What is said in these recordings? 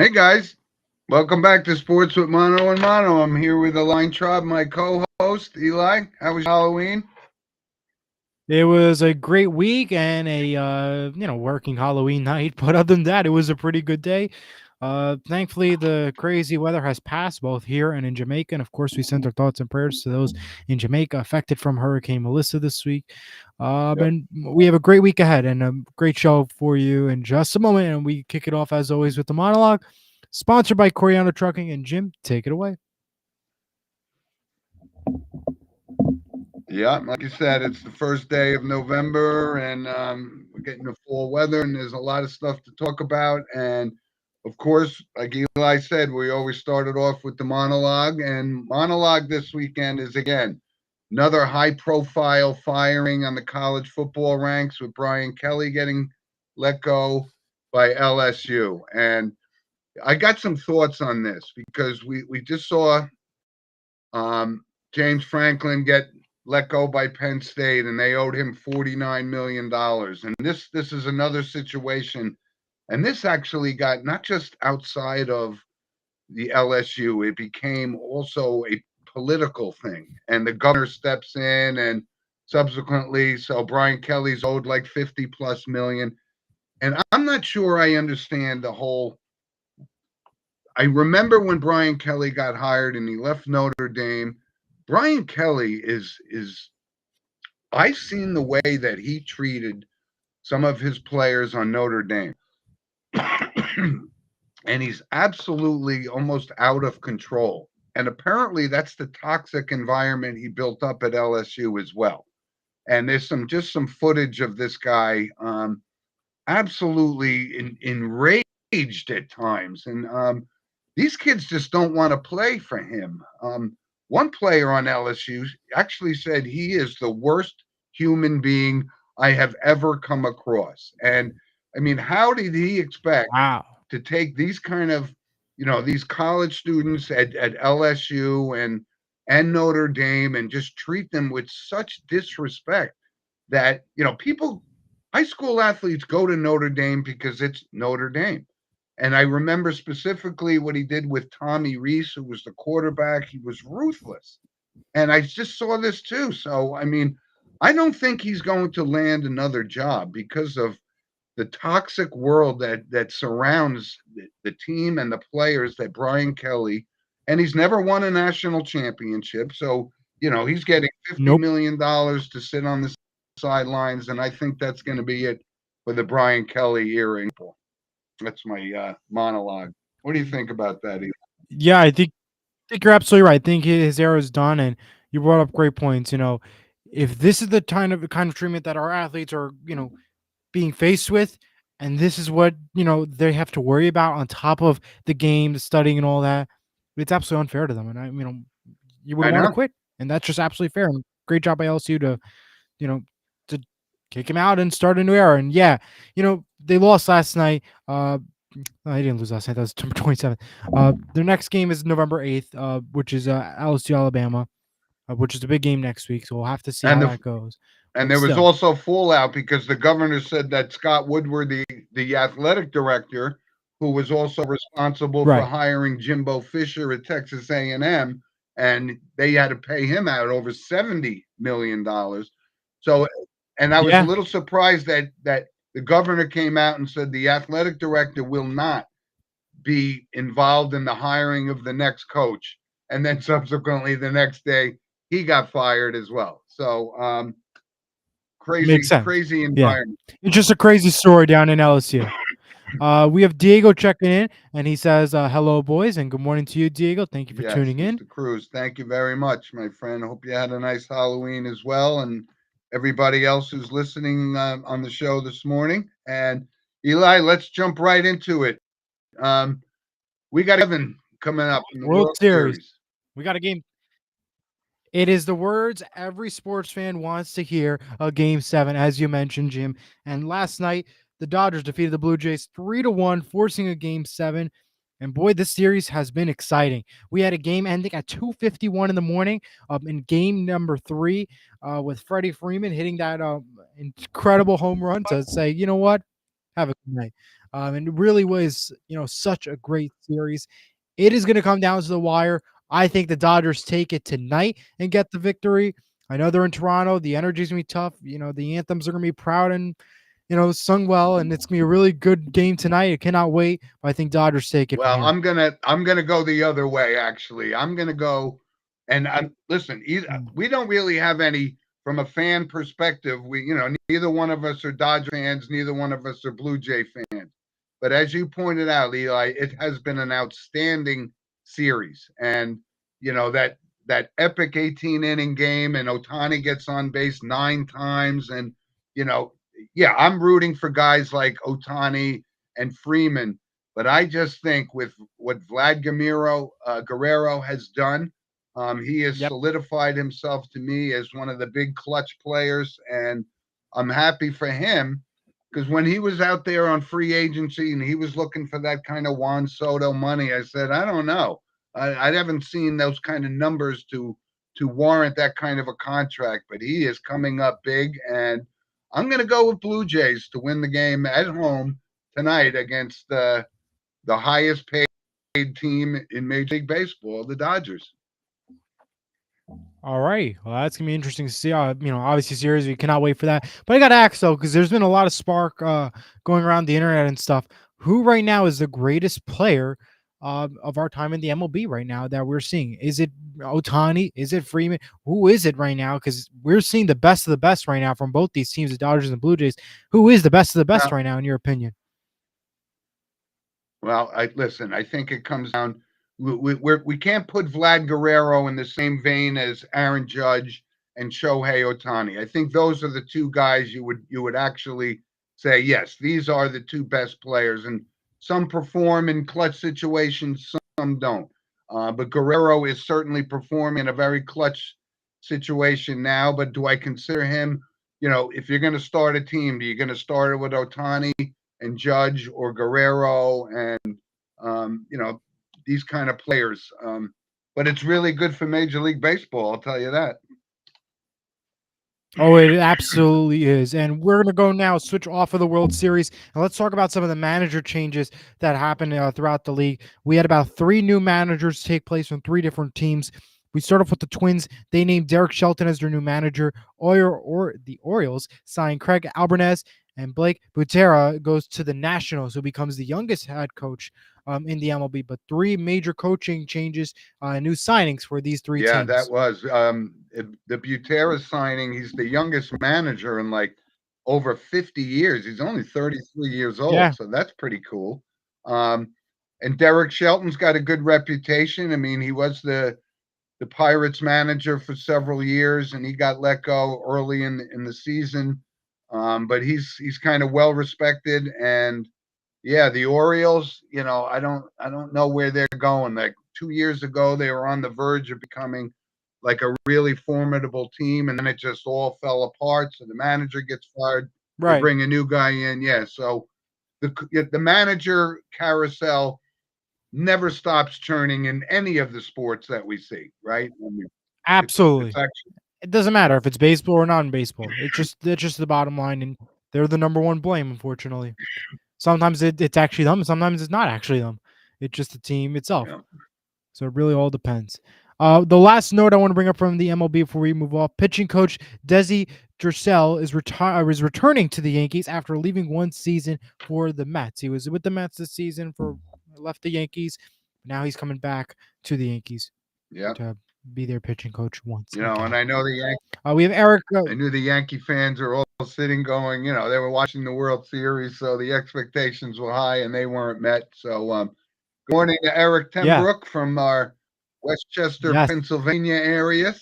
Hey guys, welcome back to Sports with Mono and Mono. I'm here with the Line Tribe, my co-host Eli. How was Halloween? It was a great week and a working Halloween night, but other than that, it was a pretty good day. Thankfully, the crazy weather has passed both here and in Jamaica, and of course, we send our thoughts and prayers to those in Jamaica affected from Hurricane Melissa this week. Yep. And we have a great week ahead and a great show for you in just a moment. And we kick it off as always with the monologue, sponsored by Coriano Trucking. And Jim, take it away. Yeah, like you said, it's the first day of November, and we're getting the fall weather, and there's a lot of stuff to talk about. And of course, like Eli said, we always started off with the monologue, and monologue this weekend is again another high-profile firing on the college football ranks with Brian Kelly getting let go by LSU. And I got some thoughts on this because we just saw James Franklin get let go by Penn State, and they owed him $49 million. And this is another situation, and this actually got not just outside of the LSU, it became also a political thing, and the governor steps in, and subsequently, so Brian Kelly's owed like 50 plus million. And I'm not sure I understand the whole. I remember when Brian Kelly got hired and he left Notre Dame. Brian Kelly is I've seen the way that he treated some of his players on Notre Dame. And he's absolutely almost out of control. And apparently that's the toxic environment he built up at LSU as well. And there's some footage of this guy absolutely enraged at times. And these kids just don't want to play for him. One player on LSU actually said he is the worst human being I have ever come across. And I mean, how did he expect Wow. to take these kind of, these college students at LSU and Notre Dame and just treat them with such disrespect that, people, high school athletes go to Notre Dame because it's Notre Dame. And I remember specifically what he did with Tommy Reese, who was the quarterback. He was ruthless. And I just saw this too. So, I mean, I don't think he's going to land another job because of the toxic world that surrounds the team and the players that Brian Kelly, and he's never won a national championship. So, he's getting $50 Nope. million to sit on the sidelines. And I think that's going to be it for the Brian Kelly era. That's my monologue. What do you think about that, Eli? Yeah, I think you're absolutely right. I think his era is done, and you brought up great points. If this is the kind of treatment that our athletes are, being faced with, and this is what they have to worry about on top of the game, the studying, and all that, it's absolutely unfair to them. And you would I want to know. quit, and that's just absolutely fair. And great job by LSU to you know to kick him out and start a new era. And yeah, they lost last night. No, they didn't lose last night. That was September 27th. Their next game is November 8th, which is LSU Alabama, which is a big game next week. So we'll have to see And how the that goes. and But there was still, also fallout because the governor said that Scott Woodward, the athletic director, who was also responsible for right? hiring Jimbo Fisher at Texas A&M, and they had to pay him out over $70 million. So, and I was a Yeah, little surprised that the governor came out and said the athletic director will not be involved in the hiring of the next coach, and then subsequently the next day he got fired as well. So makes crazy, sense. crazy Yeah, environment. it's just a crazy story down in LSU. We have Diego checking in, and he says, "Hello, boys, and good morning to you, Diego. Thank you for Yes, tuning in." Mr. Cruz, thank you very much, my friend. Hope you had a nice Halloween as well, and everybody else who's listening on the show this morning. And Eli, let's jump right into it. We got Evan coming up in the World World Series. Series. We got a game. It is the words every sports fan wants to hear. A game seven, as you mentioned, Jim. And last night, the Dodgers defeated the Blue Jays 3-1, forcing a game seven. And boy, this series has been exciting. We had a game ending at 2:51 in the morning in game number three with Freddie Freeman hitting that incredible home run to say, you know what? Have a good night. And it really was, such a great series. It is going to come down to the wire. I think the Dodgers take it tonight and get the victory. I know they're in Toronto. The energy's gonna be tough. The anthems are gonna be proud and sung well, and it's gonna be a really good game tonight. I cannot wait. But I think Dodgers take it from Well, here. I'm gonna go the other way. Actually, I'm gonna go, and listen. Mm. We don't really have any from a fan perspective. Neither one of us are Dodger fans. Neither one of us are Blue Jay fans. But as you pointed out, Eli, it has been an outstanding series, and that epic 18 inning game, and Otani gets on base 9 times, and you know, yeah, I'm rooting for guys like Otani and Freeman, but I just think with what Guerrero has done, he has Yep. solidified himself to me as one of the big clutch players, and I'm happy for him because when he was out there on free agency and he was looking for that kind of Juan Soto money, I said, I don't know. I haven't seen those kind of numbers to warrant that kind of a contract, but he is coming up big, and I'm going to go with Blue Jays to win the game at home tonight against the highest paid team in Major League Baseball, the Dodgers. All right. Well, that's gonna be interesting to see. Obviously, series we cannot wait for that. But I got to ask though, because there's been a lot of spark going around the internet and stuff. Who right now is the greatest player of our time in the MLB right now that we're seeing? Is it Otani? Is it Freeman? Who is it right now? Because we're seeing the best of the best right now from both these teams, the Dodgers and the Blue Jays. Who is the best of the best Now, right now, in your opinion? well, I listen. I think it comes down. We can't put Vlad Guerrero in the same vein as Aaron Judge and Shohei Otani. I think those are the two guys you would actually say yes. These are the two best players, and some perform in clutch situations, some don't. But Guerrero is certainly performing in a very clutch situation now. But do I consider him? If you're going to start a team, are you going to start it with Otani and Judge or Guerrero and these kind of players. But it's really good for Major League Baseball, I'll tell you that. Oh, it absolutely is. And we're going to go now, switch off of the World Series, and let's talk about some of the manager changes that happened throughout the league. We had about 3 new managers take place from 3 different teams. We start off with the Twins. They named Derek Shelton as their new manager. The Orioles signed Craig Albanese, and Blake Butera goes to the Nationals, who becomes the youngest head coach in the MLB. But 3 major coaching changes, new signings for these 3 teams. That was the Butera signing. He's the youngest manager in like over 50 years. He's only 33 years Yeah, old, so that's pretty cool. Um, and Derek Shelton's got a good reputation. I mean, he was the Pirates manager for several years, and he got let go early in the season. But he's kind of well respected, and yeah, the Orioles. I don't know where they're going. Like 2 years ago, they were on the verge of becoming like a really formidable team, and then it just all fell apart. So the manager gets fired. They right. bring a new guy in. Yeah, so the manager carousel never stops churning in any of the sports that we see, right? I mean, it's Absolutely. actually It doesn't matter if it's baseball or non-baseball. It's just the bottom line, and they're the number one blame, unfortunately. Sometimes it's actually them, sometimes it's not actually them. It's just the team itself. yeah, So it really all depends. The last note I want to bring up from the MLB before we move off: pitching coach Desi Dressel is returning to the Yankees after leaving one season for the Mets. He was with the Mets this season for left the Yankees. Now he's coming back to the Yankees yeah. to be their pitching coach once And again. I know We have Eric. I knew the Yankee fans are all sitting going, they were watching the World Series, so the expectations were high and they weren't met. So, good morning to Eric Yeah. Tenbrook from our Westchester, Yes. Pennsylvania area.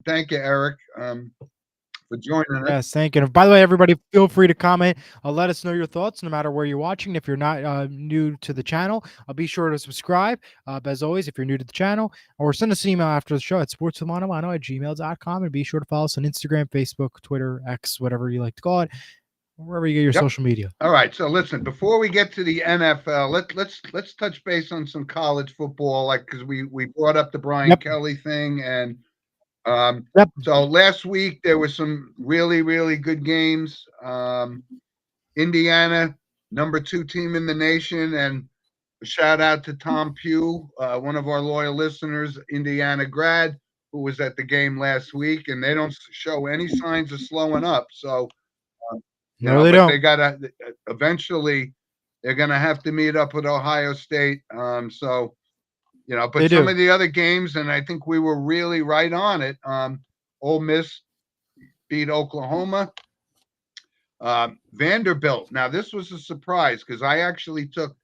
Thank you, Eric, for joining us. Yes, thank you. And by the way, everybody, feel free to comment. Let us know your thoughts, no matter where you're watching. If you're not new to the channel, be sure to subscribe. As always, if you're new to the channel, or send us an email after the show at sportswithmonomano@gmail.com. And be sure to follow us on Instagram, Facebook, Twitter, X, whatever you like to call it, wherever you get your Yep. social media. All right. So listen, before we get to the NFL, let's touch base on some college football, like because we brought up the Brian Yep. Kelly thing, and Yep. so last week there were some really, really good games. Indiana #2 team in the nation. And a shout out to Tom Pugh, one of our loyal listeners, Indiana grad, who was at the game last week, and they don't show any signs of slowing up. So, No, they but don't. they got to eventually, they're going to have to meet up with Ohio State. So, but They some do. of the other games, and I think we were really right on it. Ole Miss beat Oklahoma. Vanderbilt. Now, this was a surprise because I actually took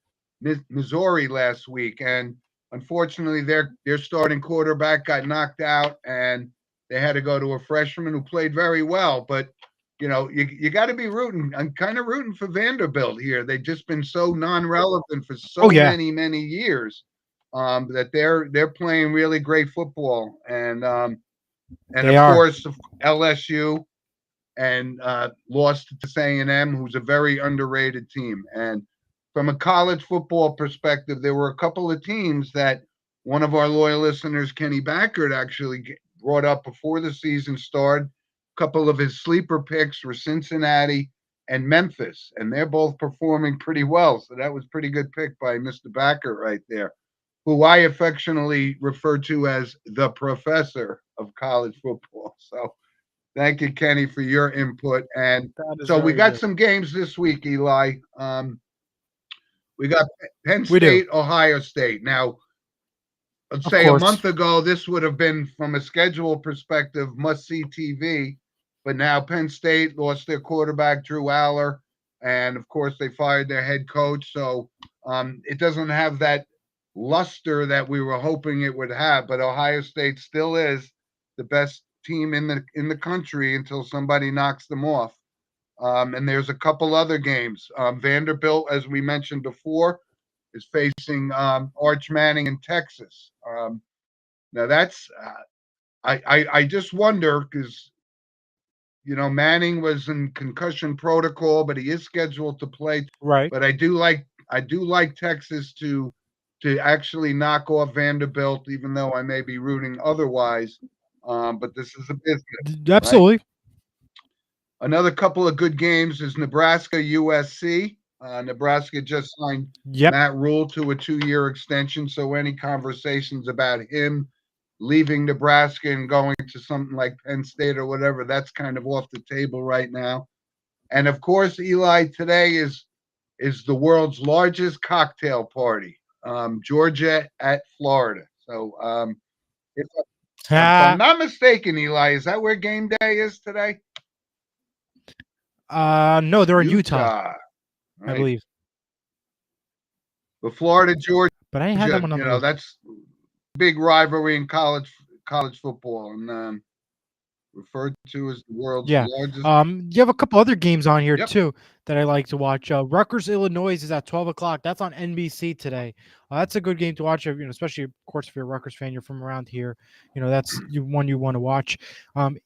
Missouri last week, and unfortunately, their starting quarterback got knocked out, and they had to go to a freshman who played very well. But you got to be rooting. I'm kind of rooting for Vanderbilt here. They've just been so non-relevant for Oh so yeah, many years that they're playing really great football, and they of are. course LSU and lost to Texas A&M, who's a very underrated team. And from a college football perspective, there were a couple of teams that one of our loyal listeners, Kenny Backert, actually brought up before the season started. A couple of his sleeper picks were Cincinnati and Memphis, and they're both performing pretty well. So that was a pretty good pick by Mr. Backert right there, who I affectionately refer to as the professor of college football. So thank you, Kenny, for your input. And That is so we very got good. some games this week, Eli. We got Penn We do. State, Ohio State. Now, let's Of say a course. month ago, this would have been, from a schedule perspective, must see TV. But now Penn State lost their quarterback, Drew Aller. And of course, they fired their head coach. So it doesn't have that luster that we were hoping it would have. But Ohio State still is the best team in the country until somebody knocks them off. And there's a couple other games. Vanderbilt, as we mentioned before, is facing Arch Manning in Texas. Now that's I just wonder because Manning was in concussion protocol, but he is scheduled to play. Right. But I do like Texas to actually knock off Vanderbilt, even though I may be rooting otherwise. But this is a business, right? Absolutely. Another couple of good games is Nebraska USC. Nebraska just signed Yep. Matt Rule to a 2-year extension, so any conversations about him leaving Nebraska and going to something like Penn State or whatever, that's kind of off the table right now. And of course, Eli, today is the world's largest cocktail party, Georgia at Florida. So if I'm Ha. not mistaken, Eli, is that where game day is today? No, they're in Utah, Utah, I right? believe. But Florida, Georgia, But I had that one on the list. that's big rivalry in college football, and referred to as the world's Yeah. largest. You have a couple other games on here Yep. too that I like to watch. Rutgers, Illinois is at 12 o'clock. That's on NBC today. That's a good game to watch. Especially of course if you're a Rutgers fan, you're from around here. That's one you want to watch.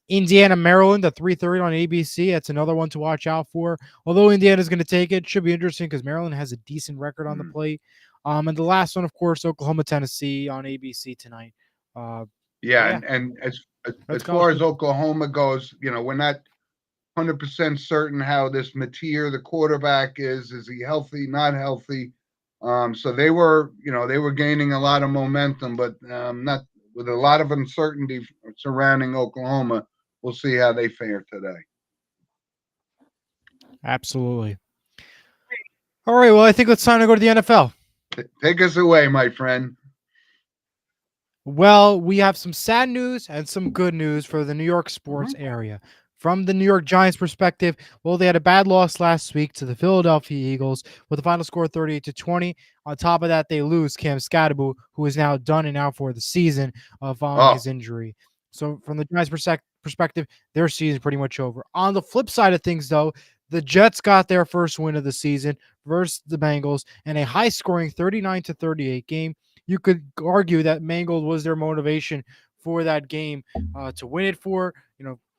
Indiana, Maryland at 3:30 on ABC. That's another one to watch out for. Although Indiana's going to take it, should be interesting because Maryland has a decent record on the plate. And the last one, of course, Oklahoma, Tennessee on ABC tonight. Uh, Yeah, yeah, and as that's far college as football. Oklahoma goes, we're not 100% certain how this Mateer, the quarterback, is. Is he healthy? Not healthy? So they were gaining a lot of momentum, but not with a lot of uncertainty surrounding Oklahoma. We'll see how they fare today. Absolutely. All right. Well, I think it's time to go to the NFL. Take us away, my friend. Well, we have some sad news and some good news for the New York Mm-hmm. sports area. From the New York Giants perspective, well, they had a bad loss last week to the Philadelphia Eagles with a final score 38-20. On top of that, they lose Cam Scadaboo, who is now done and out for the season following Oh, his injury. So, from the Giants' perspective, their season is pretty much over. On the flip side of things, though, the Jets got their first win of the season versus the Bengals in a high-scoring 39-38 game. You could argue that Mangold was their motivation for that game to win it for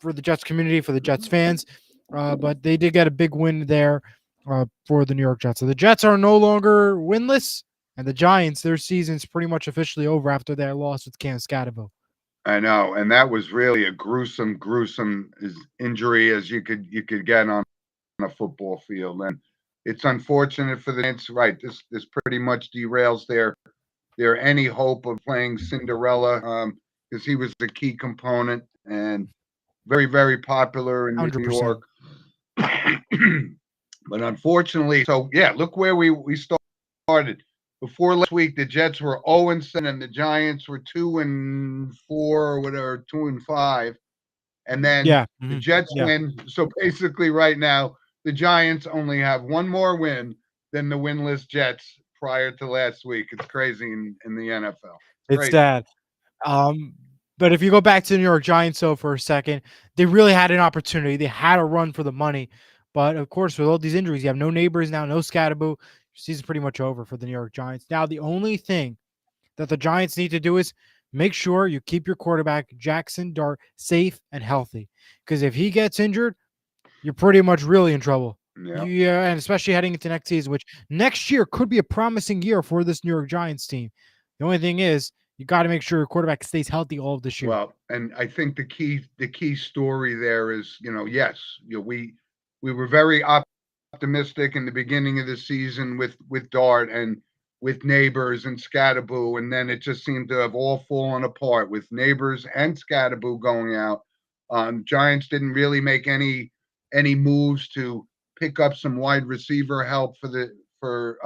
the Jets community, for the Jets fans. But they did get a big win there for the New York Jets. So the Jets are no longer winless, and the Giants, their season's pretty much officially over after their loss with Cam Scadaboo. I know, and that was really a gruesome injury as you could get on a football field. And It's unfortunate for the Giants. Right, this pretty much derails their any hope of playing Cinderella, because he was a key component and very popular in New 100%. York. But unfortunately, so yeah, look where we started. Before last week, the Jets were 0-7, and the Giants were 2-4 or whatever, 2-5. And then Yeah. the Mhm. Jets Yeah. win. So basically, right now, the Giants only have one more win than the winless Jets prior to last week. It's crazy in the NFL. It's It's crazy. sad. Um, but if you go back to the New York Giants, though, for a second, they really had an opportunity. They had a run for the money. But of course, with all these injuries, you have no neighbors now, no Scattaboo. Season's pretty much over for the New York Giants. Now, the only thing that the Giants need to do is make sure you keep your quarterback, Jackson Dart, safe and healthy. Because if he gets injured, you're pretty much really in trouble. Yeah. Yeah, and especially heading into next season, which next year could be a promising year for this New York Giants team. The only thing is, you got to make sure your quarterback stays healthy all of this year. Well, and I think the key story there is, yes, we were very optimistic in the beginning of the season with Dart and with Neighbors and Scattaboo, and then it just seemed to have all fallen apart with Neighbors and Scattaboo going out. Giants didn't really make any moves to pick up some wide receiver help for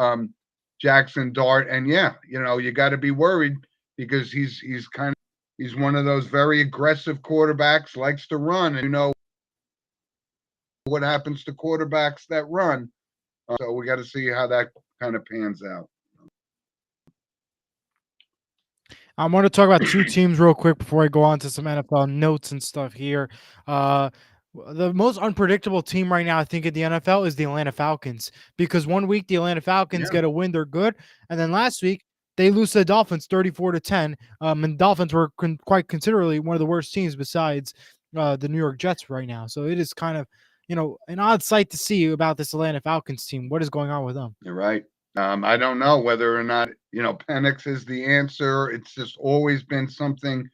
Jackson Dart, and yeah, you got to be worried because he's one of those very aggressive quarterbacks, likes to run, and what happens to quarterbacks that run. So we got to see how that kind of pans out. I want to talk about two teams real quick before I go on to some NFL notes and stuff here. Uh, the most unpredictable team right now, I think, in the NFL is the Atlanta Falcons because one week the Atlanta Falcons Yeah, get a win, they're good, and then last week they lose to the Dolphins 34-10. And Dolphins were quite considerably one of the worst teams besides the New York Jets right now. So it is kind of an odd sight to see about this Atlanta Falcons team. What is going on with them? you're right. I don't know whether or not Penix is the answer. It's just always been something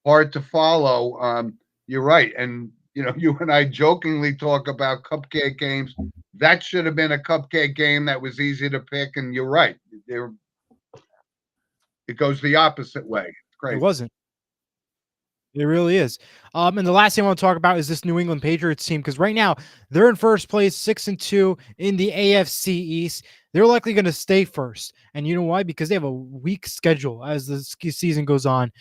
hard to follow. You're right, and you and I jokingly talk about cupcake games. That should have been a cupcake game that was easy to pick, and you're right. There, it goes the opposite way. It's It crazy. wasn't. It really is. And the last thing I want to talk about is this New England Patriots team because right now they're in first place, 6-2 in the AFC East. They're likely going to stay first, and you know why? Because they have a weak schedule as the season goes on.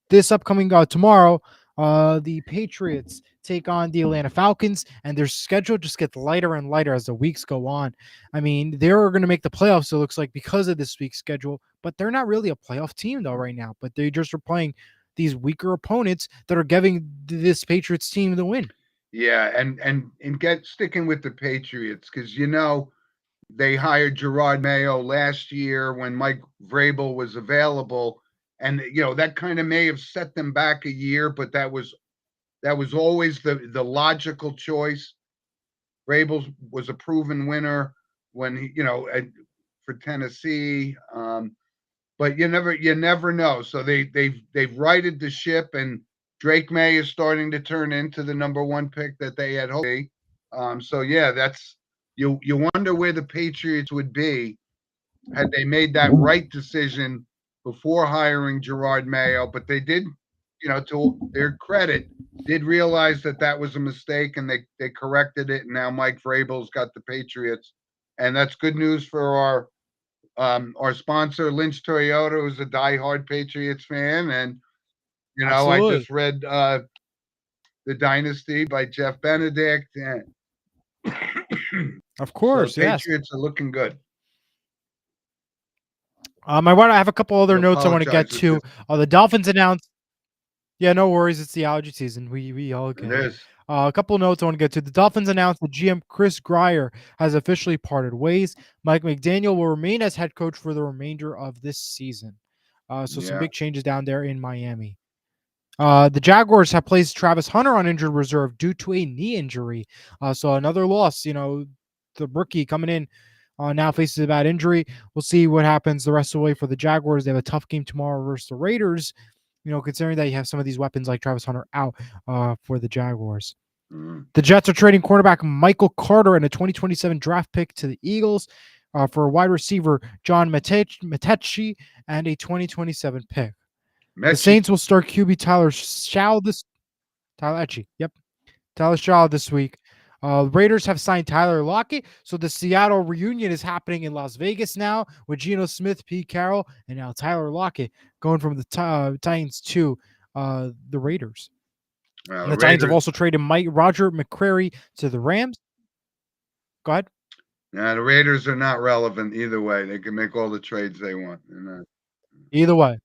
This upcoming tomorrow, the Patriots take on the Atlanta Falcons, and their schedule just gets lighter and lighter as the weeks go on. I mean, they're going to make the playoffs. It looks like because of this week's schedule, but they're not really a playoff team though right now. But they just are playing these weaker opponents that are giving this Patriots team the win. Yeah, and get sticking with the Patriots because they hired Gerard Mayo last year when Mike Vrabel was available, and that kind of may have set them back a year, but that was always the logical choice. Vrabel was a proven winner when for Tennessee, but you never know. So they've righted the ship, and Drake May is starting to turn into the number one pick that they had hoped to be. So yeah, that's you wonder where the Patriots would be had they made that right decision before hiring Gerard Mayo, but they did, to their credit, did realize that was a mistake, and they corrected it, and now Mike Vrabel's got the Patriots, and that's good news for our sponsor Lynch Toyota, who's a diehard Patriots fan, and I Absolutely. just read the Dynasty by Jeff Benedict, and Of so the course, yes. Patriots are looking good. I have a couple I other notes I want to get apologize. to. The Dolphins announced. Yeah, no worries. It's the allergy season. We all It get it. is. A couple of notes I want to get to. The Dolphins announced that GM Chris Grier has officially parted ways. Mike McDaniel will remain as head coach for the remainder of this season. So some Yeah. big changes down there in Miami. The Jaguars have placed Travis Hunter on injured reserve due to a knee injury. So another loss. The rookie coming in now faces a bad injury. We'll see what happens the rest of the way for the Jaguars. They have a tough game tomorrow versus the Raiders. Considering that you have some of these weapons like Travis Hunter out for the Jaguars. Mm. The Jets are trading cornerback Michael Carter and a 2027 draft pick to the Eagles for wide receiver John Metechie and a 2027 pick. The Mechie. Saints will start QB Tyler Etchie. Yep. Tyler Shaw this week. Raiders have signed Tyler Lockett, so the Seattle reunion is happening in Las Vegas now with Geno Smith, Pete Carroll, and now Tyler Lockett going from the Titans to the Raiders. Well, And the the Titans have Raiders. also traded Roger McCreary to the Rams. Go ahead. Yeah, the Raiders are not relevant either way. They can make all the trades they want. Either way.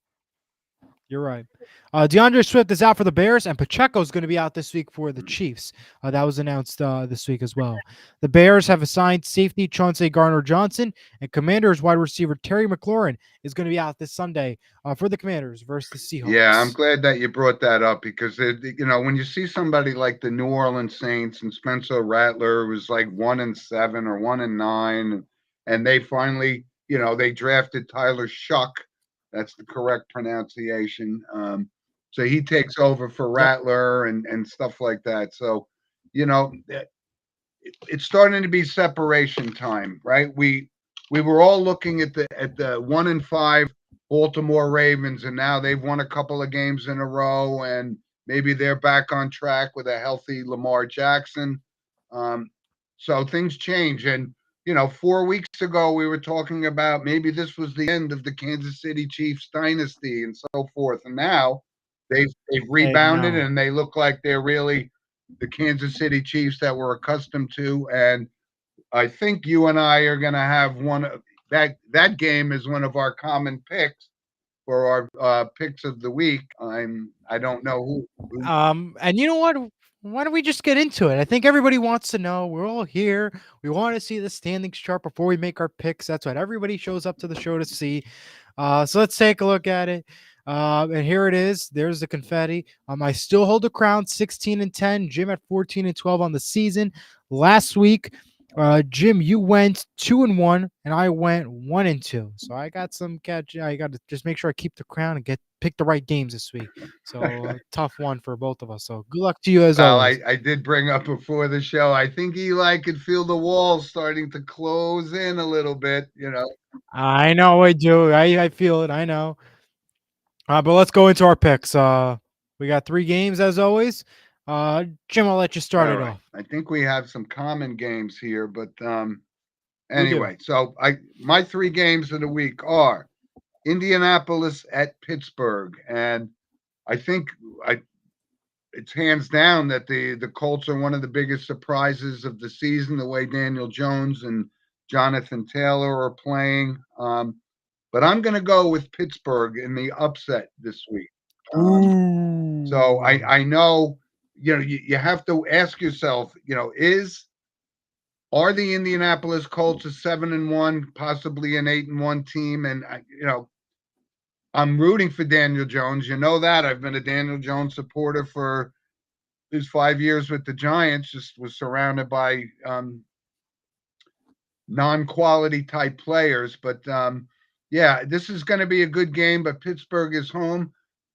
You're right. DeAndre Swift is out for the Bears, and Pacheco is going to be out this week for the Chiefs. That was announced this week as well. The Bears have assigned safety Chauncey Gardner-Johnson, and Commanders wide receiver Terry McLaurin is going to be out this Sunday for the Commanders versus the Yeah, I'm Seahawks. glad that you brought that up because when you see somebody like the New Orleans Saints and Spencer Rattler was like 1-7 or 1-9, and they finally, they drafted Tyler Shuck. That's the correct pronunciation. So he takes over for Yep. Rattler and stuff like that. So, it's starting to be separation time, right? We were all looking at the 1-5 Baltimore Ravens, and now they've won a couple of games in a row, and maybe they're back on track with a healthy Lamar Jackson. Um, so things change, and 4 weeks ago we were talking about maybe this was the end of the Kansas City Chiefs dynasty and so forth, and now they've And rebounded no. and they look like they're really the Kansas City Chiefs that we're accustomed to. And I think you and I are going to have one of that game is one of our common picks for our picks of the week. I don't know who. And you know what? Why don't we just get into it? I think everybody wants to know. We're all here. We want to see the standings chart before we make our picks. That's what everybody shows up to the show to see. So let's take a look at it. And here it is. There's the confetti. I still hold the crown, 16-10. Jim at 14-12 on the season. Last week, Jim, you went 2-1, and I went 1-2. So I got some catch. I got to just make sure I keep the crown and pick the right games this week. So tough one for both of us. So good luck to you as Well, always. I did bring up before the show. I think Eli could feel the walls starting to close in a little bit. I know I do. I feel it. I know. But let's go into our picks. We got 3 games as always. Jim, I'll let you start All it right. off. I think we have some common games here, but We do. anyway, so my 3 games of the week are Indianapolis at Pittsburgh, and I think I it's hands down that the Colts are one of the biggest surprises of the season. The way Daniel Jones and Jonathan Taylor are playing, but I'm going to go with Pittsburgh in the upset this week. So Ooh. I know you have to ask yourself, are the Indianapolis Colts a 7-1, possibly an 8-1 team? And I'm rooting for Daniel Jones. You know that I've been a Daniel Jones supporter for his 5 years with the Giants. Just was surrounded by non-quality type players, but yeah, this is going to be a good game. But Pittsburgh is home,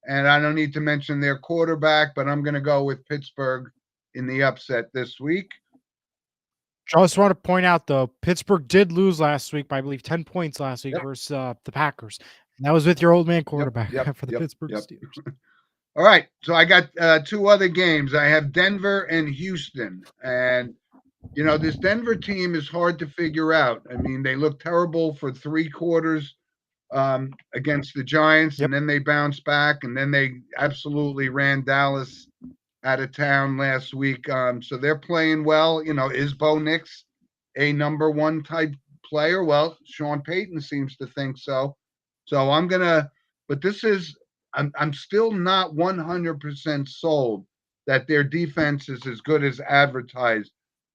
and I don't need to mention their quarterback, but I'm going to go with Pittsburgh in the upset this week. Just want to point out though, Pittsburgh did lose last week by I believe 10 points last week Yep, versus the Packers. And that was with your old man yep, quarterback yep, for the yep, Pittsburgh yep. Steelers. All right, so I got 2 other games. I have Denver and Houston, and this Denver team is hard to figure out. I mean, they look terrible for 3 quarters against the Giants, Yep. and then they bounced back, and then they absolutely ran Dallas out of town last week. So they're playing well. Is Bo Nix a number 1 type player? Well, Sean Payton seems to think so. So I'm gonna, but this is I'm still not 100% sold that their defense is as good as advertised.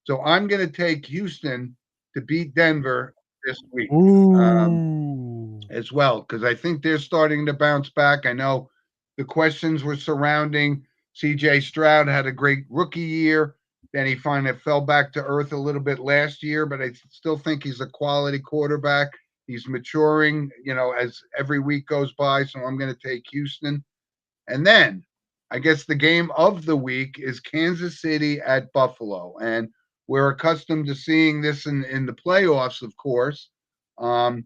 So I'm gonna take Houston to beat Denver this week. Ooh. As well, because I think they're starting to bounce back. I know the questions were surrounding CJ Stroud had a great rookie year. Then he finally fell back to earth a little bit last year, but I still think he's a quality quarterback. He's maturing, as every week goes by. So I'm going to take Houston. And then I guess the game of the week is Kansas City at Buffalo, and we're accustomed to seeing this in the playoffs, of course. Um,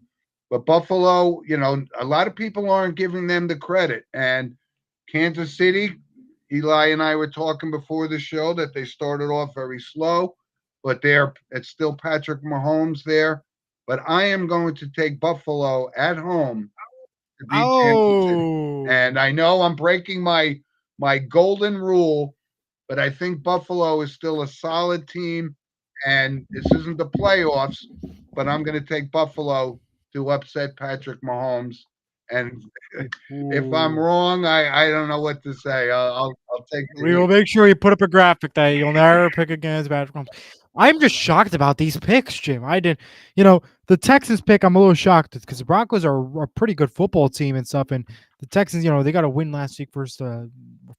but Buffalo, a lot of people aren't giving them the credit, and Kansas City, Eli and I were talking before the show that they started off very slow, but it's still Patrick Mahomes there. But I am going to take Buffalo at home to beat Kansas City. Oh, And I know I'm breaking my golden rule, but I think Buffalo is still a solid team, and this isn't the playoffs. But I'm going to take Buffalo to upset Patrick Mahomes. And if I'm ooh. wrong, I don't know what to say. I'll take the We will heat. make sure you put up a graphic that you'll never pick against Patrick Mahomes. I'm just shocked about these picks, Jim. I did, the Texans pick. I'm a little shocked because the Broncos are a pretty good football team and stuff, and the Texans, they got a win last week versus the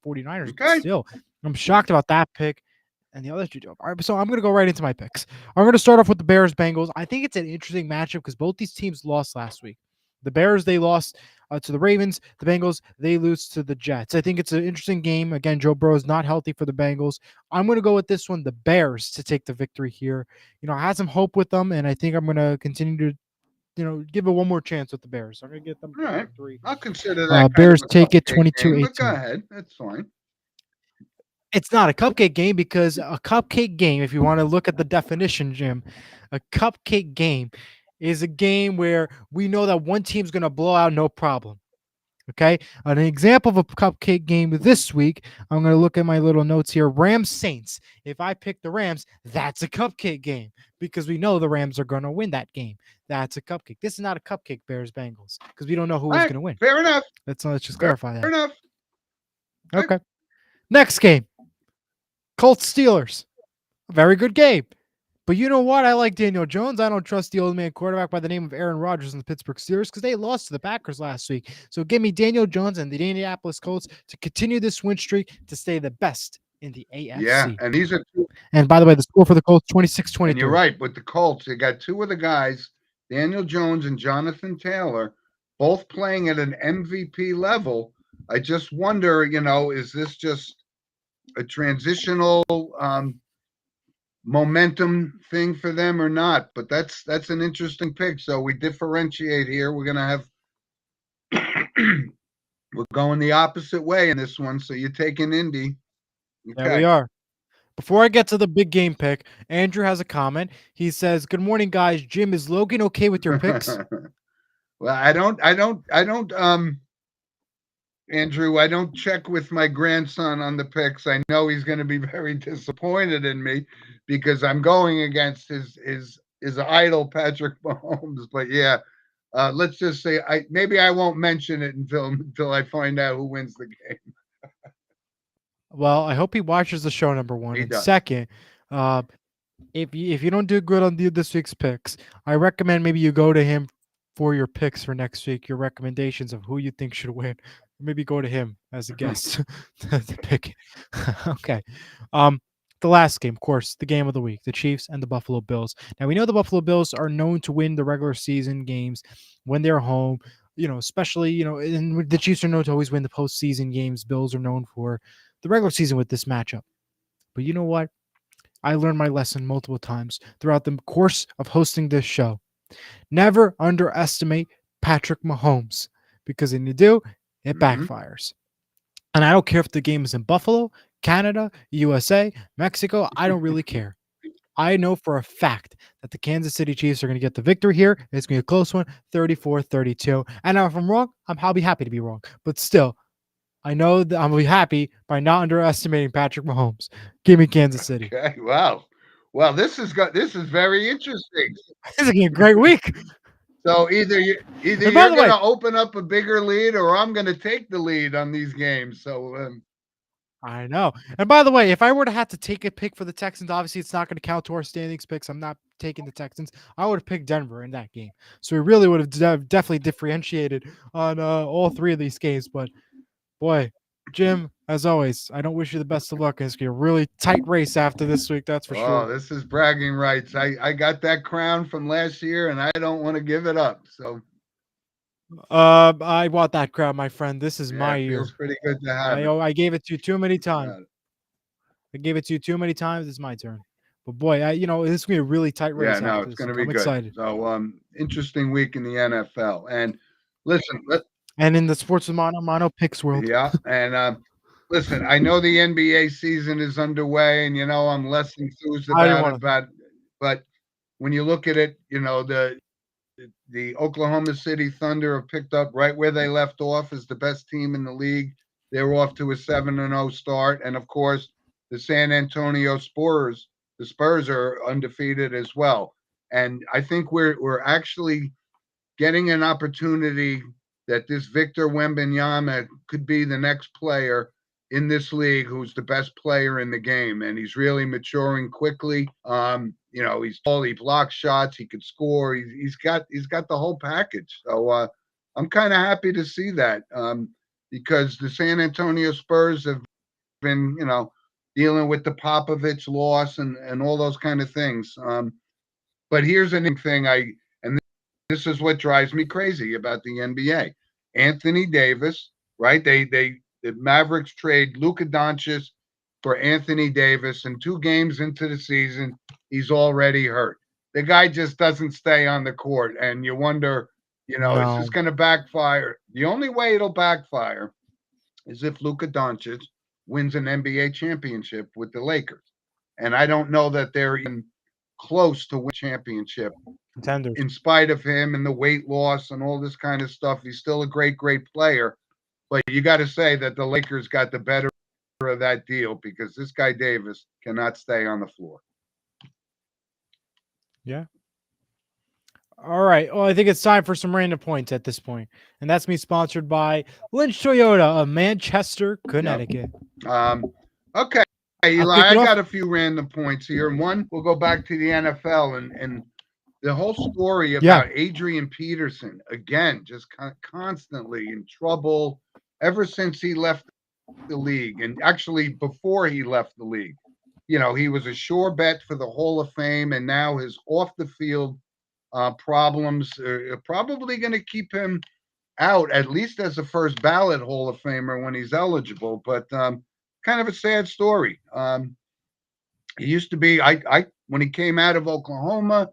49ers, but Okay. still, I'm shocked about that pick. And the other two. All right, so I'm going to go right into my picks. I'm going to start off with the Bears Bengals. I think it's an interesting matchup because both these teams lost last week. The Bears, they lost to the Ravens. The Bengals, they lose to the Jets. I think it's an interesting game. Again, Joe Burrow is not healthy for the Bengals. I'm going to go with this one, the Bears, to take the victory here. I had some hope with them, and I think I'm going to continue to, give it one more chance with the Bears. I'm going to get them All for the right. victory. I'll consider that kind of Bears a take it cupcake game, but go 22-18. ahead. That's fine. It's not a cupcake game because a cupcake game, if you want to look at the definition, Jim, a cupcake game is a game where we know that one team's going to blow out no problem. Okay. An example of a cupcake game this week, I'm going to look at my little notes here. Rams Saints. If I pick the Rams, that's a cupcake game because we know the Rams are going to win that game. That's a cupcake. This is not a cupcake Bears Bengals because we don't know who All is right. going to win. Fair enough. Let's just Fair clarify that. enough. Okay. Okay. Next game, Colts Steelers. A very good game. But you know what? I like Daniel Jones. I don't trust the old man quarterback by the name of Aaron Rodgers in the Pittsburgh Steelers because they lost to the Packers last week. So give me Daniel Jones and the Indianapolis Colts to continue this win streak to stay the best in the Yeah. AFC. And these are two. And by the way, the score for the Colts, And you're 26-23. right. With the Colts, you got two of the guys, Daniel Jones and Jonathan Taylor, both playing at an MVP level. I just wonder, is this just a transitional momentum thing for them or not? But that's an interesting pick. So we differentiate here. We're gonna have we're going the opposite way in this one. So you're taking Indy. There we Okay. are. Before I get to the big game pick, Andrew has a comment. He says, "Good morning, guys. Jim, is Logan okay with your picks?" Well, I don't Andrew, I don't check with my grandson on the picks. I know he's going to be very disappointed in me because I'm going against his idol Patrick Mahomes. But yeah, let's just say I won't mention it until I find out who wins the game. Well, I hope he watches the show, number one. He And does. second, uh, if you don't do good on this week's picks, I recommend maybe you go to him for your picks for next week, your recommendations of who you think should win. Maybe go to him as a guest to pick. Okay. Um, the last game, of course, the game of the week, the Chiefs and the Buffalo Bills. Now we know the Buffalo Bills are known to win the regular season games when they're home. Especially and the Chiefs are known to always win the postseason games. Bills are known for the regular season with this matchup. But you know what? I learned my lesson multiple times throughout the course of hosting this show. Never underestimate Patrick Mahomes because when you do, it Mm-hmm. backfires. And I don't care if the game is in Buffalo, Canada, USA, Mexico. I don't really care. I know for a fact that the Kansas City Chiefs are going to get the victory here. It's going to be a close one, 34-32. And now if I'm wrong, I'll be happy to be wrong. But still, I know that I'm going to be happy by not underestimating Patrick Mahomes. Give me Kansas City. Okay. Wow. Well, this is very interesting. This is going to be a great week. So either And by you're the going way, to open up a bigger lead, or I'm going to take the lead on these games. So I know. And by the way, if I were to have to take a pick for the Texans, obviously it's not going to count to our standings picks. I'm not taking the Texans. I would have picked Denver in that game. So we really would have definitely differentiated on all three of these games. But boy, Jim, as always, I don't wish you the best of luck. It's going to be a really tight race after this week. That's for oh, sure. this is bragging rights. I got that crown from last year, and I don't want to give it up. So I want that crown, my friend. This is Yeah, my it feels year. pretty good to have I it. oh, I gave it to you too many times. Uh, I gave it to you too many times. It's my turn. But boy, this is gonna be a really tight yeah, race no, after it's this going to one. be I'm good. excited. So, interesting week in the NFL. And listen, And in the sports with mono picks world, yeah, and listen, I know the NBA season is underway, and I'm less enthused I didn't about want it, to. but when you look at it, the Oklahoma City Thunder have picked up right where they left off as the best team in the league. They're off to a 7-0 start, and of course, the San Antonio Spurs, the Spurs are undefeated as well. And I think we're actually getting an opportunity that this Victor Wembanyama could be the next player in this league who's the best player in the game, and he's really maturing quickly. He's tall, he blocks shots, he could score. He's got the whole package. So I'm kind of happy to see that because the San Antonio Spurs have been, dealing with the Popovich loss and all those kind of things. But here's an thing and this is what drives me crazy about the NBA. Anthony Davis, right? The Mavericks trade Luka Doncic for Anthony Davis, and 2 games into the season, he's already hurt. The guy just doesn't stay on the court, and you wonder, is this No, going to backfire? The only way it'll backfire is if Luka Doncic wins an NBA championship with the Lakers. And I don't know that they're even close to win a championship contenders. in spite of him and the weight loss and all this kind of stuff. He's still a great, great player. But you got to say that the Lakers got the better of that deal because this guy Davis cannot stay on the floor. Yeah. All right. Well, I think it's time for some random points at this point, and that's me sponsored by Lynch Toyota of Manchester, Yep. Connecticut. Um, okay, I'll Eli, kick I it off. got a few random points here. And one, we'll go back to the NFL and the whole story Yeah. about Adrian Peterson again, just constantly in trouble ever since he left the league, and actually before he left the league. He was a sure bet for the Hall of Fame, and now his off the field problems are probably going to keep him out, at least as a first ballot Hall of Famer when he's eligible. But kind of a sad story. He used to be, I when he came out of Oklahoma,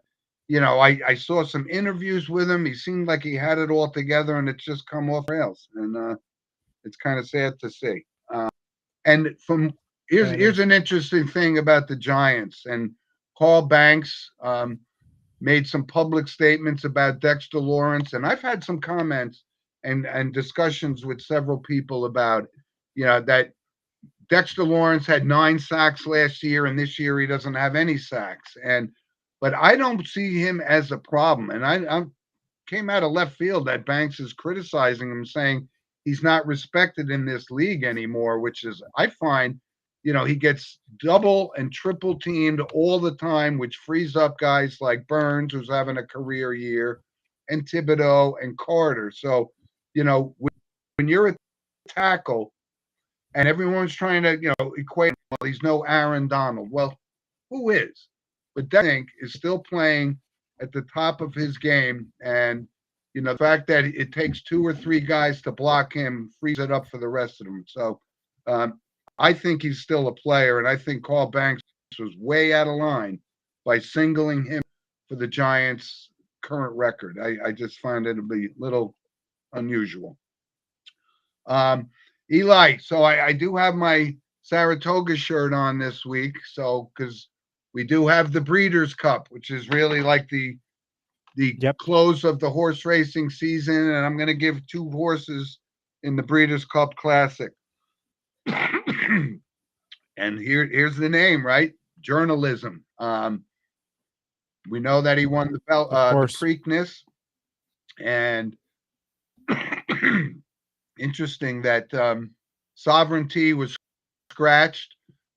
I saw some interviews with him. He seemed like he had it all together, and it's just come off rails, and it's kind of sad to see. And from Yeah, it here's is. an interesting thing about the Giants. And Carl Banks made some public statements about Dexter Lawrence, and I've had some comments and discussions with several people about that Dexter Lawrence had 9 sacks last year, and this year he doesn't have any sacks. But I don't see him as a problem. And I came out of left field that Banks is criticizing him, saying he's not respected in this league anymore, which is, I find, he gets double and triple teamed all the time, which frees up guys like Burns, who's having a career year, and Thibodeau and Carter. So, when you're a tackle and everyone's trying to, equate, well, he's no Aaron Donald. Well, who is? But that, I think, is still playing at the top of his game. And, the fact that it takes 2 or 3 guys to block him frees it up for the rest of them. So um, I think he's still a player. And I think Carl Banks was way out of line by singling him for the Giants' current record. I just find it to be a little unusual. Um, Eli, so I do have my Saratoga shirt on this week. So, because we do have the Breeders' Cup, which is really like the Yep. close of the horse racing season, and I'm going to give 2 horses in the Breeders' Cup Classic. And here's the name, right? Journalism. We know that he won Of the course. Preakness, and interesting that Sovereignty was scratched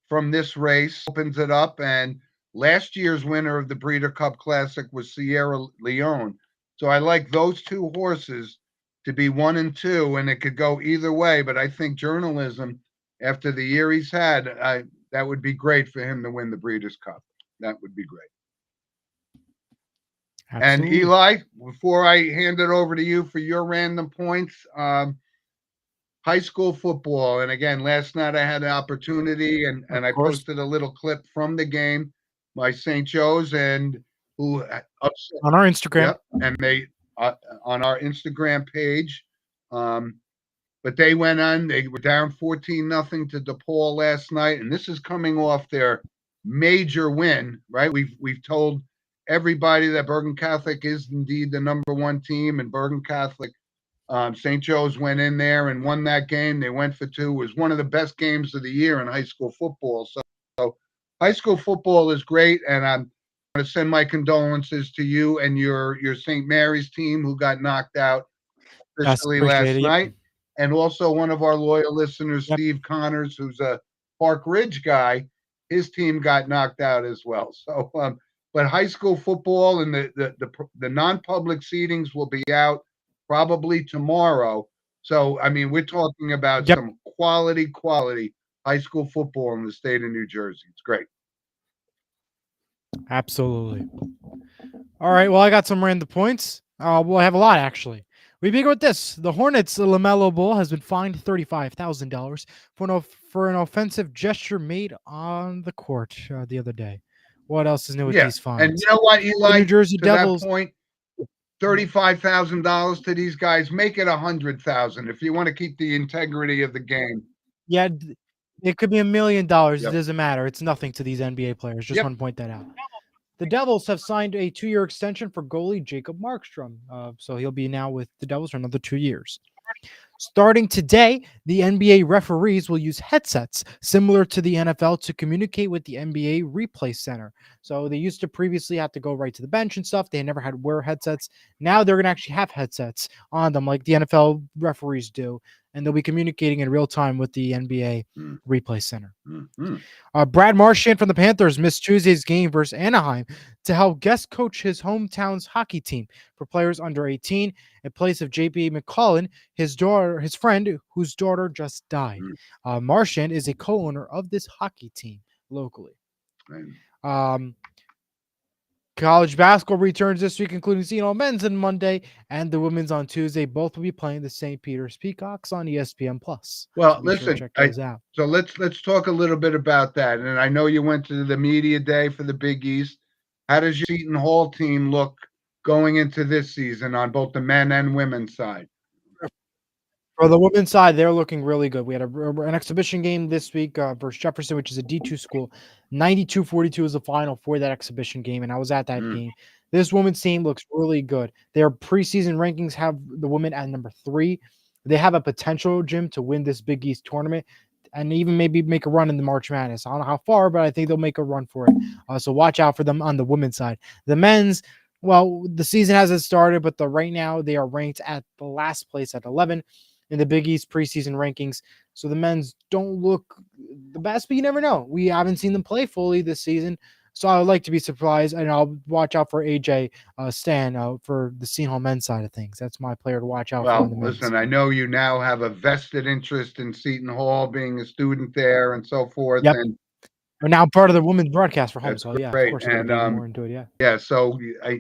from this race, opens it up. And last year's winner of the Breeder Cup Classic was Sierra Leone. So I like those 2 horses to be 1 and 2, and it could go either way. But I think Journalism, after the year he's had, that would be great for him to win the Breeders' Cup. That would be great. And Absolutely. Eli, before I hand it over to you for your random points, high school football. And again, last night I had an opportunity Of and I course. posted a little clip from the game by St. Joe's and who upset. On our Instagram. Yep. And they, on our Instagram page, um, but they went on, they were down 14-0 to DePaul last night. And this is coming off their major win, right? We've told everybody that Bergen Catholic is indeed the number one team, and Bergen Catholic, St. Joe's went in there and won that game. They went for two. It was one of the best games of the year in high school football. So high school football is great, and I'm going to send my condolences to you and your St. Mary's team who got knocked out Yes, officially appreciate last it. Yep. night, and also one of our loyal listeners, Yep. Steve Connors, who's a Park Ridge guy. His team got knocked out as well. So, but high school football and the non-public seedings will be out probably tomorrow. So, I mean, we're talking about Yep. some quality high school football in the state of New Jersey. It's great. Absolutely. All right. Well, I got some random points. Well, I have a lot actually. We begin with this: the Hornets LaMelo Ball has been fined $35,000 for an offensive gesture made on the court the other day. What else is new with Yeah, these and fines? you know what, The Eli? New Jersey To that Devils. point, $35,000 to these guys. Make it 100,000 if you want to keep the integrity of the game. Yeah, it could be $1 million. It Yep. doesn't matter. It's nothing to these NBA players. Just Yep. want to point that out. The Devils have signed a 2-year extension for goalie Jacob Markstrom. So he'll be now with the Devils for another 2 years. Starting today, the NBA referees will use headsets similar to the NFL to communicate with the NBA replay center. So they used to previously have to go right to the bench and stuff. They never had to wear headsets. Now they're going to actually have headsets on them like the NFL referees do. And they'll be communicating in real time with the NBA replay center. Brad Marchand from the Panthers missed Tuesday's game versus Anaheim to help guest coach his hometown's hockey team for players under 18 in place of JP McCollin, his friend whose daughter just died. Marchand is a co-owner of this hockey team locally. College basketball returns this week, including seeing all men's on Monday and the women's on Tuesday. Both will be playing the St. Peter's Peacocks on ESPN Plus. Well, So listen, check those out. So let's talk a little bit about that. And I know you went to the media day for the Big East. How does your Seton Hall team look going into this season on both the men and women's side? For the women's side, they're looking really good. We had an exhibition game this week versus Jefferson, which is a D2 school. 92-42 is the final for that exhibition game, and I was at that game. This women's team looks really good. Their preseason rankings have the women at number 3. They have a potential, Jim, to win this Big East tournament and even maybe make a run in the March Madness. I don't know how far, but I think they'll make a run for it. So watch out for them on the women's side. The men's, well, the season hasn't started, but right now they are ranked at the last place at 11 in the Big East preseason rankings. So the men's don't look the best, but you never know. We haven't seen them play fully this season. So I would like to be surprised, and I'll watch out for AJ Stan for the Seton Hall men's side of things. That's my player to watch out for. Well, listen, I know you now have a vested interest in Seton Hall, being a student there and so forth. Yep. And we're now part of the women's broadcast for home. So yeah, great. of course, we're getting more into it. Yeah. Yeah. So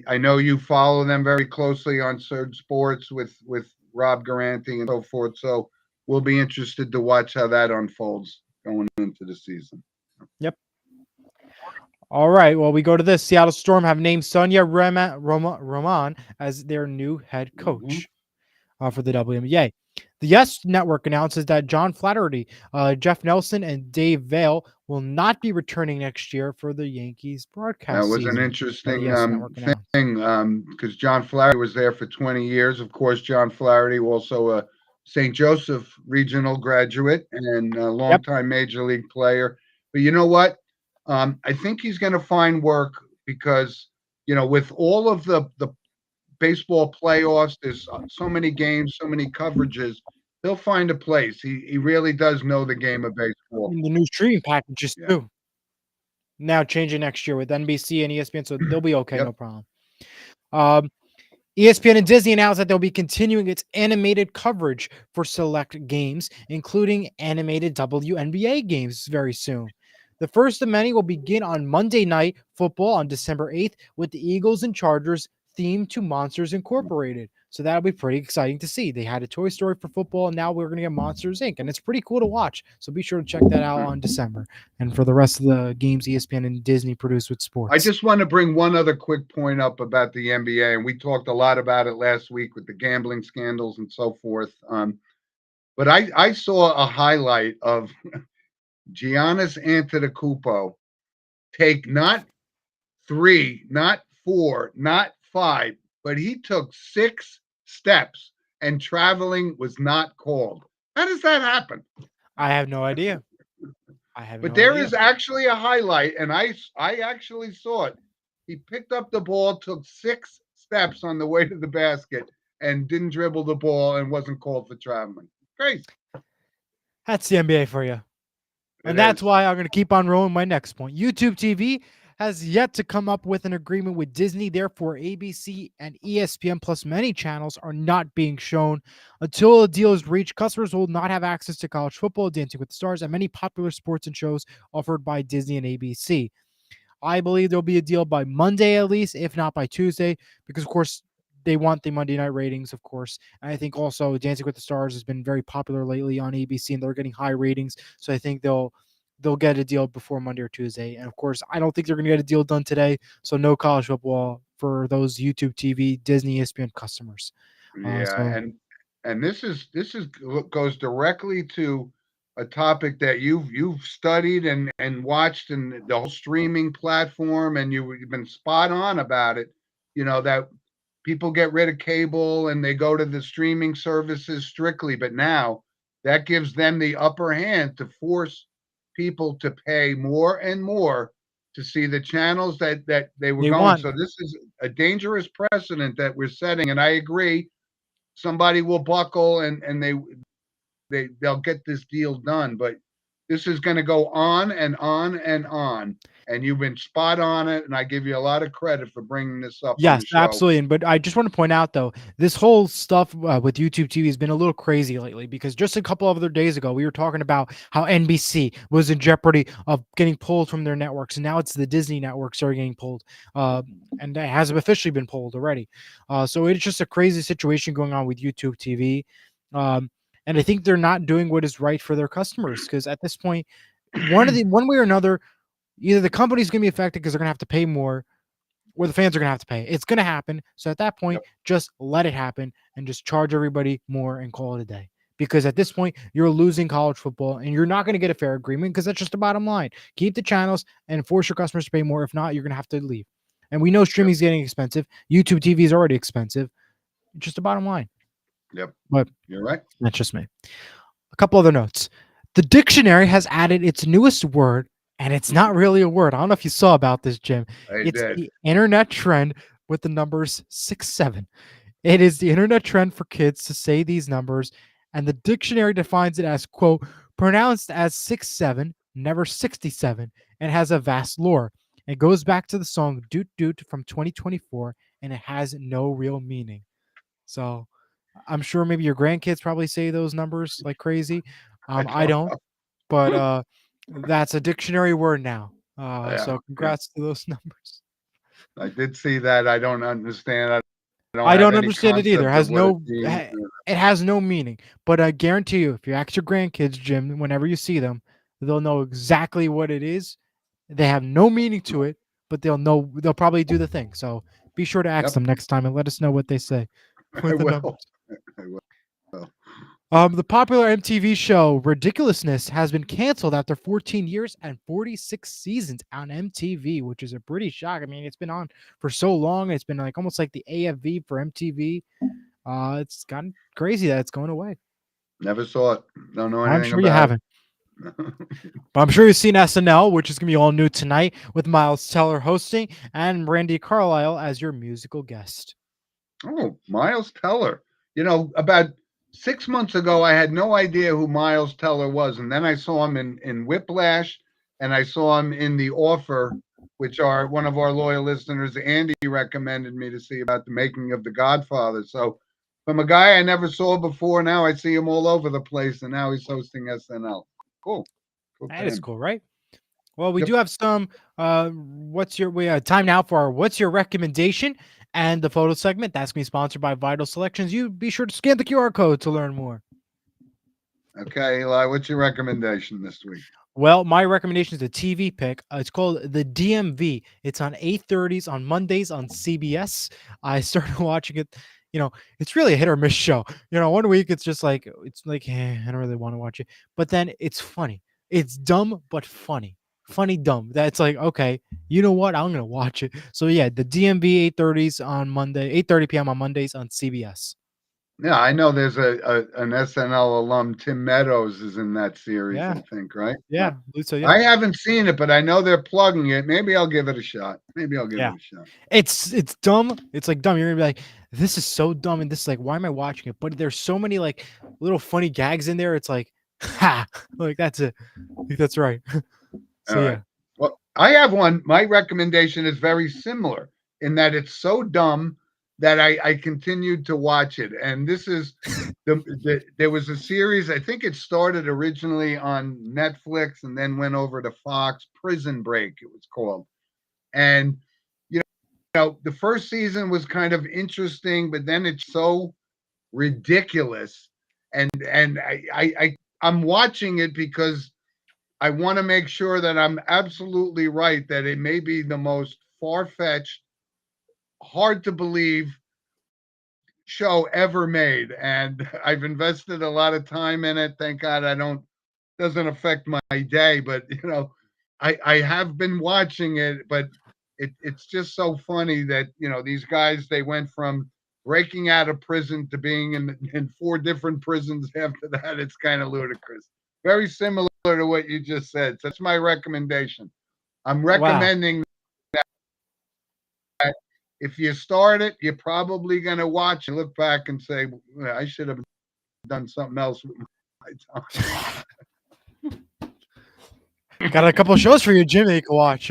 I know you follow them very closely on Surge Sports with Rob Garanti and so forth. So we'll be interested to watch how that unfolds going into the season. Yep. All right. Well, we go to this. Seattle Storm have named Sonia Roman as their new head coach for the WNBA. The Yes Network announces that John Flaherty, Jeff Nelson, and Dave Vale will not be returning next year for the Yankees broadcast That was season. an interesting thing because John Flaherty was there for 20 years. Of course, John Flaherty, also a St. Joseph regional graduate and a longtime major league player. But you know what? I think he's going to find work because, with all of the baseball playoffs, there's so many games, so many coverages. He'll find a place. He really does know the game of baseball. The new streaming packages too. Now changing next year with NBC and ESPN, so they'll be okay, no problem. ESPN and Disney announced that they'll be continuing its animated coverage for select games, including animated WNBA games very soon. The first of many will begin on Monday Night Football on December 8th with the Eagles and Chargers themed to Monsters Incorporated. So that'll be pretty exciting to see. They had a Toy Story for football, and now we're going to get Monsters Inc. And it's pretty cool to watch. So be sure to check that out on December. And for the rest of the games ESPN and Disney produce with I sports. just want to bring one other quick point up about the NBA, and we talked a lot about it last week with the gambling scandals and so forth. But I saw a highlight of Giannis Antetokounmpo take not three, not four, not five, but he took 6 steps, and traveling was not called. How does that happen? I have no idea. I have But no there idea. is actually a highlight, and I actually saw it. He picked up the ball, took 6 steps on the way to the basket, and didn't dribble the ball and wasn't called for traveling. Crazy. That's the NBA for you. It And that's is. why I'm going to keep on rolling my next point. YouTube TV has yet to come up with an agreement with Disney. Therefore, ABC and ESPN plus many channels are not being shown. Until a deal is reached, customers will not have access to college football, Dancing with the Stars, and many popular sports and shows offered by Disney and ABC. I believe there'll be a deal by Monday at least, if not by Tuesday, because of course they want the Monday night ratings, of course. And I think also Dancing with the Stars has been very popular lately on ABC, and they're getting high ratings. So I think they'll get a deal before Monday or Tuesday. And of course, I don't think they're going to get a deal done today. So no college football for those YouTube TV, Disney, ESPN customers. Yeah, So and this is goes directly to a topic that you've studied and watched, and the whole streaming platform, and you've been spot on about it. You know that people get rid of cable and they go to the streaming services strictly, but now that gives them the upper hand to force people to pay more and more to see the channels that they were they going. want. So this is a dangerous precedent that we're setting, and I agree somebody will buckle and they'll get this deal done. But this is going to go on and on and on. And you've been spot on it, and I give you a lot of credit for bringing this up on Yes, the show. absolutely. And but I just want to point out though, this whole stuff with YouTube TV has been a little crazy lately because just a couple of other days ago we were talking about how NBC was in jeopardy of getting pulled from their networks, and now it's the Disney networks are getting pulled, and it has officially been pulled already. So it's just a crazy situation going on with YouTube TV, and I think they're not doing what is right for their customers because at this point, one way or another, either the company's going to be affected because they're going to have to pay more where the fans are going to have to pay. It's going to happen. So at that point, Yep. just let it happen and just charge everybody more and call it a day. Because at this point, you're losing college football and you're not going to get a fair agreement because that's just the bottom line. Keep the channels and force your customers to pay more. If not, you're going to have to leave. And we know streaming Yep. is getting expensive. YouTube TV is already expensive. It's just the bottom line. Yep. But You're right. that's just me. A couple other notes. The dictionary has added its newest word, and it's not really a word. I don't know if you saw about this, Jim. I It's did. the internet trend with the numbers 6 7. It is the internet trend for kids to say these numbers, and the dictionary defines it as, quote, pronounced as 6 7, never 67, and has a vast lore. It goes back to the song Doot Doot from 2024, and it has no real meaning. So I'm sure maybe your grandkids probably say those numbers like crazy. I I don't don't, know. but that's a dictionary word now. Yeah. So Yeah. congrats to those numbers. I did see that. I don't understand. I don't I have don't any understand it either. concept of what it means. It has no meaning. But I guarantee you, if you ask your grandkids, Jim, whenever you see them, they'll know exactly what it is. They have no meaning to it, but they'll know. They'll probably do the thing. So be sure to ask Yep. them next time and let us know what they say I with the numbers. will. I will. The popular MTV show Ridiculousness has been canceled after 14 years and 46 seasons on MTV, which is a pretty shock. I mean, it's been on for so long. It's been like almost like the AFV for MTV. It's gotten crazy that it's going away. Never saw it. Don't know I'm anything sure you about haven't, but I'm sure you've seen SNL, which is gonna be all new tonight with Miles Teller hosting and Randy Carlisle as your musical guest. Oh, Miles Teller. About 6 months ago, I had no idea who Miles Teller was, and then I saw him in Whiplash, and I saw him in The Offer, which are one of our loyal listeners, Andy, recommended me to see about the making of The Godfather. So, from a guy I never saw before, now I see him all over the place, and now he's hosting SNL. Cool, cool That for is him. cool, right? Well, we Yep. do have some. What's your we time now for our what's your recommendation? And the photo segment, that's going to be sponsored by Vital Selections. You be sure to scan the QR code to learn more. Okay, Eli, what's your recommendation this week? Well, my recommendation is a TV pick. It's called The DMV. It's on 8:30s on Mondays on CBS. I started watching it. It's really a hit or miss show. One week it's like I don't really want to watch it, but then it's funny. It's dumb but funny. Funny dumb. That's like, okay, you know what? I'm gonna watch it. So yeah, the DMV 8:30s on Monday, 8:30 p.m. on Mondays on CBS. Yeah, I know there's an SNL alum, Tim Meadows, is in that series, Yeah, I think, right? yeah, so yeah. I haven't seen it, but I know they're plugging it. Maybe I'll give it a shot. Maybe I'll give Yeah. it a shot. It's dumb. It's like dumb. You're gonna be like, this is so dumb, and this is like, why am I watching it? But there's so many like little funny gags in there. It's like, ha, like that's it. Like, that's right. All So right. yeah. Well, I have one. My recommendation is very similar in that it's so dumb that I continued to watch it. And this is there was a series, I think it started originally on Netflix and then went over to Fox, Prison Break, it was called. And you the first season was kind of interesting, but then it's so ridiculous. And I'm watching it because I want to make sure that I'm absolutely right that it may be the most far-fetched, hard to believe show ever made. And I've invested a lot of time in it. Thank God I don't doesn't affect my day, but I have been watching it, but it's just so funny that these guys, they went from breaking out of prison to being in four different prisons after that. It's kind of ludicrous. Very similar to what you just said. So that's my recommendation. I'm Wow. recommending that if you start it, you're probably going to watch and look back and say, well, I should have done something else with my time. Got a couple of shows for you, Jim, that you can watch.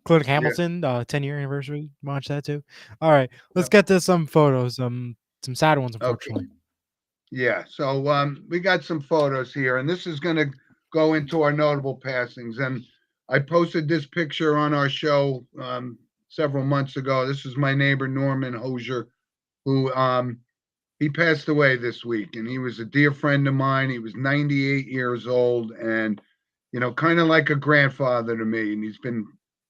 Clint Yeah. Hamilton, 10-year anniversary. Watch that too. All right, let's Yep. get to some photos. Some sad ones, Okay. unfortunately. Yeah. So we got some photos here, and this is going to go into our notable passings. And I posted this picture on our show several months ago. This is my neighbor Norman Hosier, who he passed away this week, and he was a dear friend of mine. He was 98 years old, and kind of like a grandfather to me. And he's been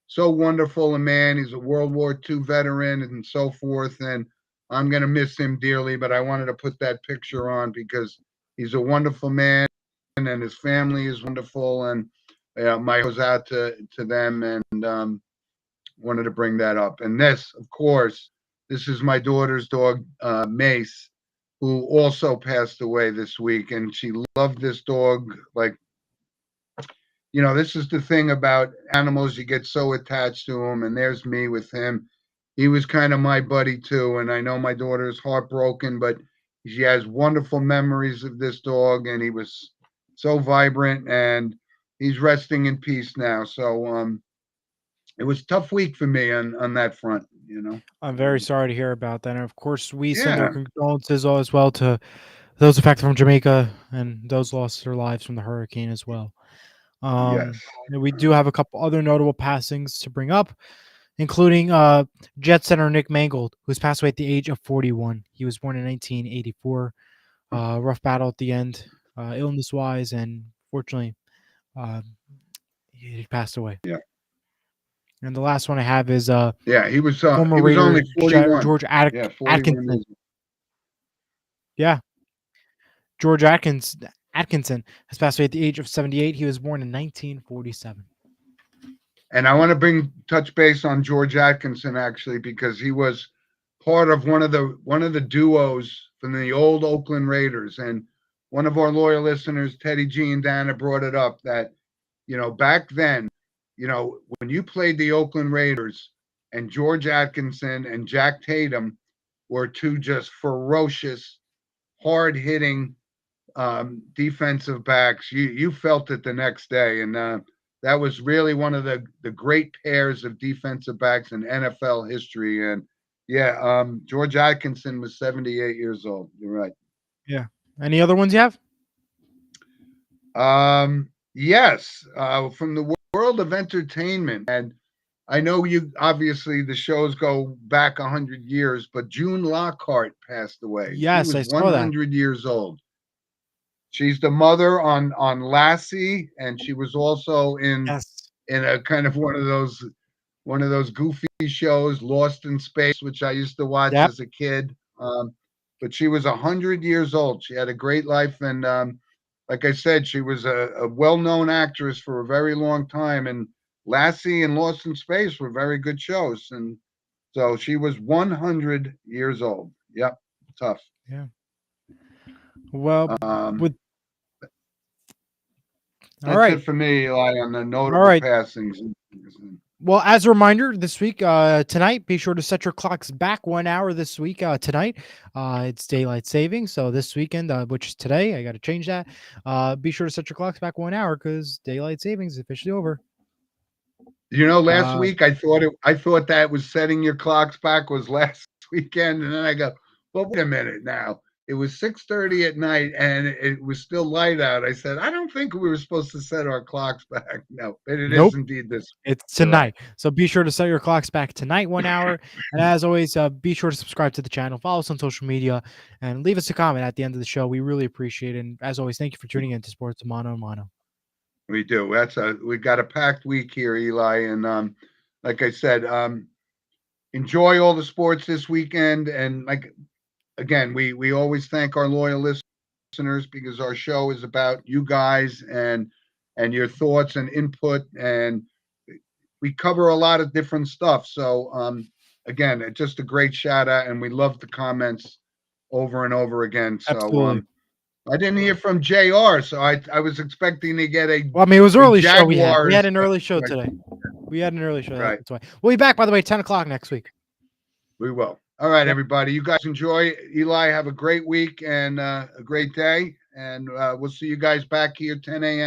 so wonderful a man. He's a World War II veteran and so forth. And I'm going to miss him dearly, but I wanted to put that picture on because he's a wonderful man and his family is wonderful. And my goes out to them, and wanted to bring that up. And this, of course, this is my daughter's dog, Mace, who also passed away this week. And she loved this dog like, this is the thing about animals. You get so attached to them, and there's me with him. He was kind of my buddy too, and I know my daughter is heartbroken, but she has wonderful memories of this dog, and he was so vibrant, and he's resting in peace now. So it was a tough week for me on that front. I'm very sorry to hear about that, and of course, we send our Yeah. condolences as well to those affected from Jamaica and those lost their lives from the hurricane as well. Yes. And we do have a couple other notable passings to bring up, including Jet center Nick Mangold, who's passed away at the age of 41. He was born in 1984. Rough battle at the end, illness wise, and fortunately, uh, he passed away. Yeah. And the last one I have is Yeah. former He was Raider only 41. George Yeah, 41 Atkinson. years. Yeah, George Atkinson has passed away at the age of 78. He was born in 1947. And I want to touch base on George Atkinson actually because he was part of one of the duos from the old Oakland Raiders. And one of our loyal listeners, Teddy G and Dana, brought it up that back then, when you played the Oakland Raiders, and George Atkinson and Jack Tatum were two just ferocious, hard hitting defensive backs, you felt it the next day. And that was really one of the great pairs of defensive backs in NFL history. And yeah, George Atkinson was 78 years old. You're right. Yeah. Any other ones you have? Yes, from the world of entertainment, and I know you obviously the shows go back 100 years, but June Lockhart passed away. She Yes, was I saw that. 100 years old. She's the mother on Lassie, and she was also Yes. in a kind of one of those goofy shows, Lost in Space, which I used to watch Yep. as a kid. But she was 100 years old. She had a great life, and like I said, she was a well-known actress for a very long time. And Lassie and Lost in Space were very good shows, and so she was 100 years old. Yep, tough. Yeah. Well, Um, with all that's right. it for me, Eli, on the All notable right. passings. Well, as a reminder, this week, tonight, be sure to set your clocks back 1 hour this week. Tonight, it's daylight savings. So this weekend, which is today, I got to change that. Be sure to set your clocks back 1 hour because daylight savings is officially over. Last Uh, week I thought that was setting your clocks back was last weekend, and then I go, well, wait a minute now. It was 6:30 at night, and it was still light out. I said, I don't think we were supposed to set our clocks back. No, but it is nope. indeed this. It's You're right. tonight. So be sure to set your clocks back tonight, 1 hour. And as always, be sure to subscribe to the channel, follow us on social media, and leave us a comment at the end of the show. We really appreciate it. And as always, thank you for tuning in to Sports Mono Mono. We do. We got a packed week here, Eli, and like I said, enjoy all the sports this weekend. And like again, we always thank our loyal listeners because our show is about you guys and your thoughts and input, and we cover a lot of different stuff. So again, just a great shout out, and we love the comments over and over again. So Absolutely. I didn't hear from JR, so I was expecting to get Well, I mean, it was an a early show we had. We Jaguars. had an early show Right, today. We had an early show. right. That's why. We'll be back, by the way, 10 o'clock next week. We will. All right, Yep. everybody. You guys enjoy. Eli, have a great week and a great day. And we'll see you guys back here 10 a.m.